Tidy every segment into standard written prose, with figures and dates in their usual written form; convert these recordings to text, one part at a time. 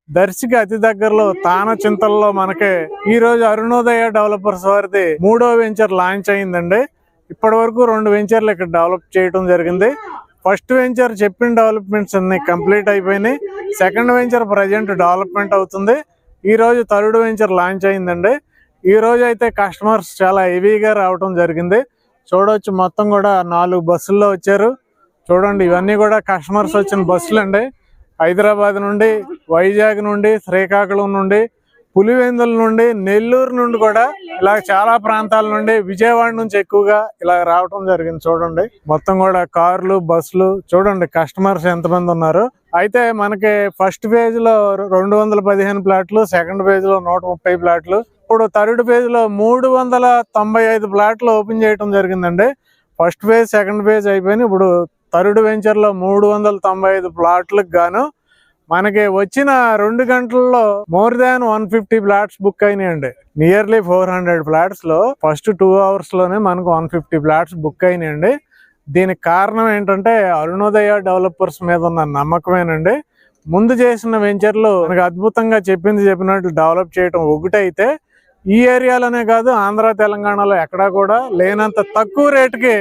దర్శికి అతి దగ్గరలో తాన చింతల్లో మనకి ఈ రోజు అరుణోదయ డెవలపర్స్ వారిది 3వ వెంచర్ లాంచ్ అయిందండి. ఇప్పటి వరకు 2 వెంచర్లు ఇక్కడ డెవలప్ చేయడం జరిగింది. ఫస్ట్ వెంచర్ చెప్పిన డెవలప్మెంట్స్ అన్ని కంప్లీట్ అయిపోయినాయి. సెకండ్ వెంచర్ ప్రజెంట్ డెవలప్మెంట్ అవుతుంది. ఈ రోజు థర్డ్ వెంచర్ లాంచ్ అయిందండి. ఈ రోజు అయితే కస్టమర్స్ చాలా హెవీగా రావడం జరిగింది. చూడవచ్చు, మొత్తం కూడా 4 బస్సుల్లో వచ్చారు. చూడండి, ఇవన్నీ కూడా కస్టమర్స్ వచ్చిన బస్సులు అండి. హైదరాబాద్ నుండి, వైజాగ్ నుండి, శ్రీకాకుళం నుండి, పులివెందుల నుండి, నెల్లూరు నుండి కూడా ఇలా చాలా ప్రాంతాల నుండి, విజయవాడ నుంచి ఎక్కువగా ఇలా రావడం జరిగింది. చూడండి, మొత్తం కూడా కార్లు, బస్సులు. చూడండి కస్టమర్స్ ఎంతమంది ఉన్నారు. అయితే మనకి ఫస్ట్ ఫేజ్ లో 215 ప్లాట్లు, సెకండ్ ఫేజ్ లో 130 ప్లాట్లు, ఇప్పుడు థర్డ్ ఫేజ్ లో 395 ప్లాట్లు ఓపెన్ చేయడం జరిగిందండి. ఫస్ట్ ఫేజ్, సెకండ్ ఫేజ్ అయిపోయినాయి. ఇప్పుడు థర్డ్ వెంచర్ లో 395 ప్లాట్లకు గాను మనకి వచ్చిన 2 గంటల్లో మోర్ దాన్ 150 ఫ్లాట్స్ బుక్ అయినాయండి. నియర్లీ 400 ఫ్లాట్స్ లో ఫస్ట్ 2 అవర్స్ లోనే మనకు 150 ఫ్లాట్స్ బుక్ అయినాయండి. దీనికి కారణం ఏంటంటే అరుణోదయ డెవలపర్స్ మీద ఉన్న నమ్మకమేనండి. ముందు చేసిన వెంచర్లు మనకు అద్భుతంగా చెప్పినట్టు డెవలప్ చేయడం ఒకటైతే, ఈ ఏరియాలోనే కాదు ఆంధ్ర తెలంగాణలో ఎక్కడా కూడా లేనంత తక్కువ రేటుకి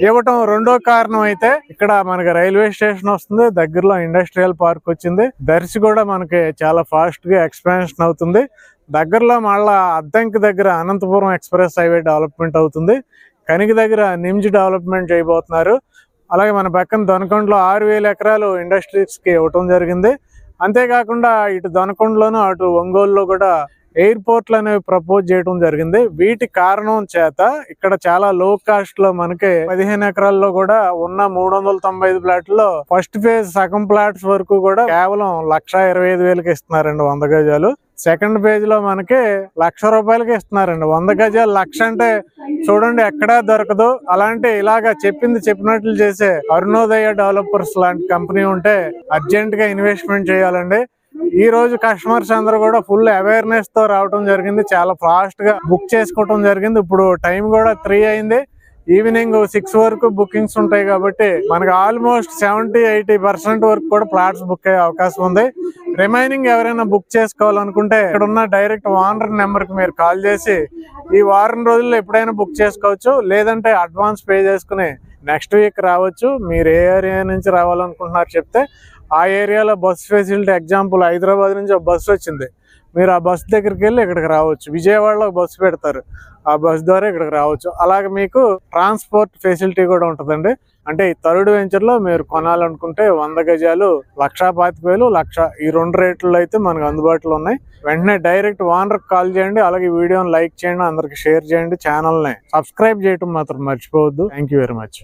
ఇవ్వటం రెండో కారణం అయితే, ఇక్కడ మనకి రైల్వే స్టేషన్ వస్తుంది, దగ్గరలో ఇండస్ట్రియల్ పార్క్ వచ్చింది. దర్శి కూడా మనకి చాలా ఫాస్ట్ గా ఎక్స్పాన్షన్ అవుతుంది. దగ్గరలో మళ్ళా అద్దంకి దగ్గర అనంతపురం ఎక్స్ప్రెస్ హైవే డెవలప్మెంట్ అవుతుంది. కనికి దగ్గర నిమ్జ్ డెవలప్మెంట్ చేయబోతున్నారు. అలాగే మన పక్కన దొనకొండలో 6000 ఎకరాలు ఇండస్ట్రీస్ కి ఇవ్వటం జరిగింది. అంతేకాకుండా ఇటు దొనకొండలోను, అటు ఒంగోలులో కూడా ఎయిర్పోర్ట్లు అనేవి ప్రపోజ్ చేయడం జరిగింది. వీటి కారణం చేత ఇక్కడ చాలా లో కాస్ట్ లో మనకి 15 ఎకరాల్లో కూడా ఉన్న 395 ప్లాట్లలో ఫస్ట్ ఫేజ్ సగం ప్లాట్స్ వరకు కూడా కేవలం 1,25,000కి ఇస్తున్నారండి 100 గజాలు. సెకండ్ పేజ్ లో మనకి 1,00,000 రూపాయలకి ఇస్తున్నారండి 100 గజాలు. 1,00,000 అంటే చూడండి ఎక్కడా దొరకదు. అలాంటి ఇలాగా చెప్పినట్లు చేసే అరుణోదయ డెవలపర్స్ లాంటి కంపెనీ ఉంటే అర్జెంట్ గా ఇన్వెస్ట్మెంట్ చేయాలండి. ఈ రోజు కస్టమర్స్ అందరూ కూడా ఫుల్ అవేర్నెస్ తో రావడం జరిగింది. చాలా ఫాస్ట్ గా బుక్ చేసుకోవడం జరిగింది. ఇప్పుడు టైం కూడా 3 అయింది. ఈవినింగ్ 6 వరకు బుకింగ్స్ ఉంటాయి కాబట్టి మనకి ఆల్మోస్ట్ 70-80% వరకు కూడా ఫ్లాట్స్ బుక్ అయ్యే అవకాశం ఉంది. రిమైనింగ్ ఎవరైనా బుక్ చేసుకోవాలనుకుంటే ఇక్కడ ఉన్న డైరెక్ట్ ఓనర్ నెంబర్ కి మీరు కాల్ చేసి ఈ వారం రోజుల్లో ఎప్పుడైనా బుక్ చేసుకోవచ్చు. లేదంటే అడ్వాన్స్ పే చేసుకుని నెక్స్ట్ వీక్ రావచ్చు. మీరు ఏ ఏరియా నుంచి రావాలనుకుంటున్నారు చెప్తే ఆ ఏరియాలో బస్ ఫెసిలిటీ, ఎగ్జాంపుల్ హైదరాబాద్ నుంచి ఒక బస్సు వచ్చింది, మీరు ఆ బస్ దగ్గరికి వెళ్ళి ఇక్కడికి రావచ్చు. విజయవాడలో బస్సు పెడతారు, ఆ బస్ ద్వారా ఇక్కడికి రావచ్చు. అలాగే మీకు ట్రాన్స్పోర్ట్ ఫెసిలిటీ కూడా ఉంటుందండి. అంటే ఈ థర్డ్ వెంచర్ లో మీరు కొనాలనుకుంటే 100 గజాలు 1,25,000, 1,00,000 ఈ 2 రేట్లలో అయితే మనకు అందుబాటులో ఉన్నాయి. వెంటనే డైరెక్ట్ ఓనర్ కాల్ చేయండి. అలాగే వీడియోని లైక్ చేయండి, అందరికి షేర్ చేయండి, ఛానల్ని సబ్స్క్రైబ్ చేయడం మాత్రం మర్చిపోవద్దు. Thank you very much.